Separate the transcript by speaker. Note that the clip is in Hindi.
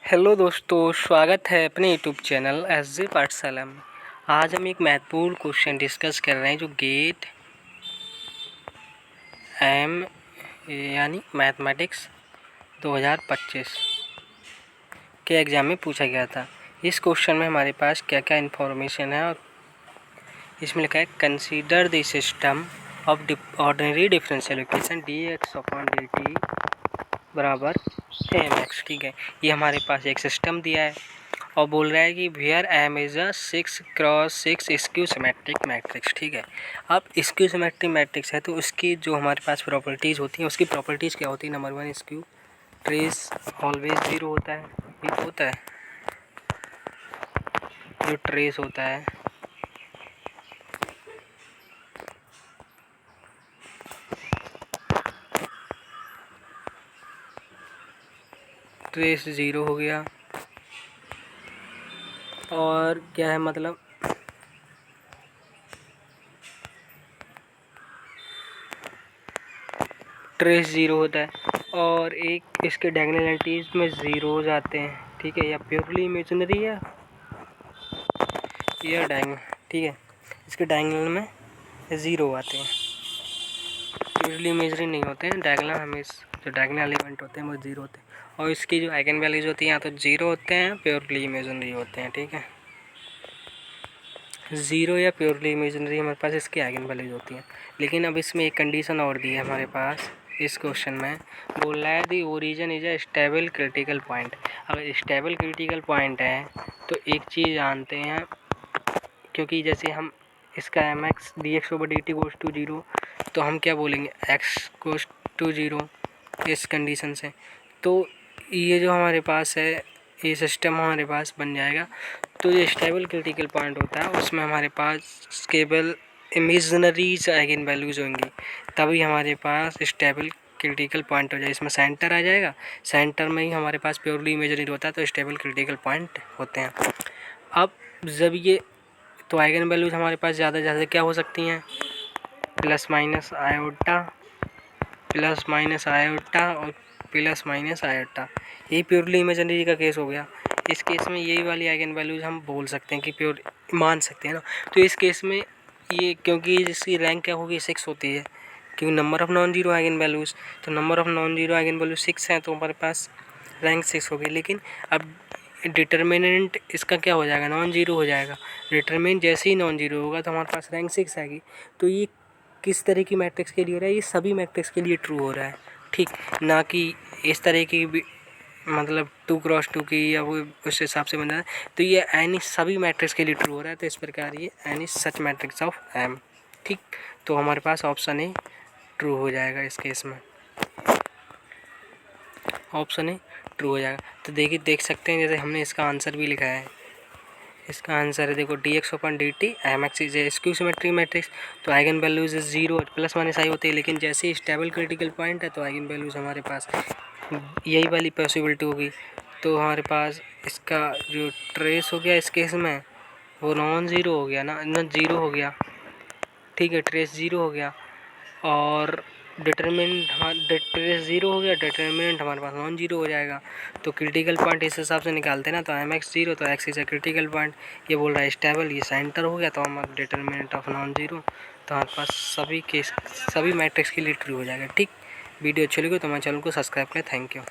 Speaker 1: हेलो दोस्तों, स्वागत है अपने यूट्यूब चैनल एसजे पाठशाला में। आज हम एक महत्वपूर्ण क्वेश्चन डिस्कस कर रहे हैं जो गेट एम यानी मैथमेटिक्स 2025 के एग्ज़ाम में पूछा गया था। इस क्वेश्चन में हमारे पास क्या क्या इन्फॉर्मेशन है और इसमें लिखा है consider the system of ordinary differential equation dx/dt बराबर mx। ठीक है, ये हमारे पास एक सिस्टम दिया है और बोल रहा है कि where M is a 6x6 skew symmetric matrix. ठीक है, अब स्क्यू सिमेट्रिक मैट्रिक्स है तो उसकी जो हमारे पास प्रॉपर्टीज़ होती हैं, उसकी प्रॉपर्टीज़ क्या होती है। Number 1, skew trace always zero होता है। ये होता है जो ट्रेस होता है ट्रेस ज़ीरो हो गया। और क्या है मतलब ट्रेस ज़ीरो होता है और एक इसके डायगोनलिटीज़ में ज़ीरोज़ आते हैं। ठीक है, या प्योरली इमेजिनरी या डायगोनल। ठीक है, इसके डायगोनल में ज़ीरो आते हैं, प्योरली इमेजिनरी नहीं होते हैं। डायगोनल हमेशा जो डायगोनल एलिमेंट होते हैं वो ज़ीरो होते हैं और इसकी जो आइगन वैल्यूज़ होती हैं या तो ज़ीरो होते हैं, प्योरली इमेजिनरी होते हैं। ठीक है, ज़ीरो या प्योरली इमेजिनरी हमारे पास इसकी आइगन वैल्यूज होती हैं। लेकिन अब इसमें एक कंडीशन और दी है हमारे पास। इस क्वेश्चन में बोल रहा है the origin is a stable critical point. अगर स्टेबल क्रिटिकल पॉइंट है तो एक चीज़ जानते हैं, क्योंकि जैसे हम इसका M X D X over D T goes to zero तो हम क्या बोलेंगे, एक्स गोज़ टू ज़ीरो इस कंडीशन से। तो ये जो हमारे पास है ये सिस्टम हमारे पास बन जाएगा। तो ये स्टेबल क्रिटिकल पॉइंट होता है, उसमें हमारे पास केवल इमेजिनरीज आइगन वैल्यूज़ होंगी, तभी हमारे पास स्टेबल क्रिटिकल पॉइंट हो जाए। इसमें सेंटर आ जाएगा, सेंटर में ही हमारे पास प्योरली इमेजिनरी होता है तो स्टेबल क्रिटिकल पॉइंट होते हैं। अब जब ये तो आइगन वैल्यूज़ हमारे पास ज़्यादा से ज़्यादा क्या हो सकती हैं, plus minus iota, plus minus iota और प्लस माइनस आयोटा। यही प्योरली इमेजिनरी का केस हो गया। इस केस में यही वाली आइगन वैल्यूज़ हम बोल सकते हैं कि प्योर मान सकते हैं ना। तो इस केस में ये क्योंकि इसकी रैंक क्या होगी, 6 होती है, क्योंकि number of non zero eigenvalues, तो number of non zero eigenvalue 6 हैं तो हमारे पास रैंक 6 होगी। लेकिन अब डिटर्मिनेंट इसका क्या हो जाएगा, नॉन जीरो हो जाएगा। डिटर्मिनेंट जैसे ही नॉन जीरो होगा तो हमारे पास रैंक 6 आएगी। तो ये किस तरह की मैट्रिक्स के लिए हो रहा है, ये सभी मैट्रिक्स के लिए ट्रू हो रहा है। ठीक, ना कि इस तरह की मतलब 2x2 की या वो उस हिसाब से बन रहा है। तो ये एनी सभी मैट्रिक्स के लिए ट्रू हो रहा है। तो इस प्रकार ये any such matrix of M. ठीक, तो हमारे पास ऑप्शन ए ट्रू हो जाएगा इस केस में, ऑप्शन ए ट्रू हो जाएगा। तो देखिए देख सकते हैं, जैसे हमने इसका आंसर भी लिखा है। इसका आंसर है देखो dx/dt M X is skew symmetric matrix. तो आइगन वैल्यूज ज़ीरो और प्लस माइनस आई होती है, लेकिन जैसे ही स्टेबल क्रिटिकल पॉइंट है तो आइगन वैल्यूज़ हमारे पास यही वाली पॉसिबिलिटी होगी। तो हमारे पास इसका जो ट्रेस हो गया इस केस में वो नॉन ज़ीरो हो गया ना ज़ीरो हो गया। ठीक है, ट्रेस ज़ीरो हो गया और डिटर्मिनेंट हमारा ट्रेस ज़ीरो हो गया, डिटर्मिनेंट हमारे पास नॉन जीरो हो जाएगा। तो क्रिटिकल पॉइंट इस हिसाब से निकालते हैं ना, तो एम एक्स ज़ीरो तो x is a critical point. ये बोल रहा है स्टेबल, ये सेंटर हो गया तो हमारा डिटर्मिनेंट ऑफ नॉन जीरो। तो हमारे पास सभी मैट्रिक्स के लिए ट्रू हो जाएगा। ठीक, वीडियो अच्छी लगी तो हमारे चैनल को सब्सक्राइब करें। Thank you.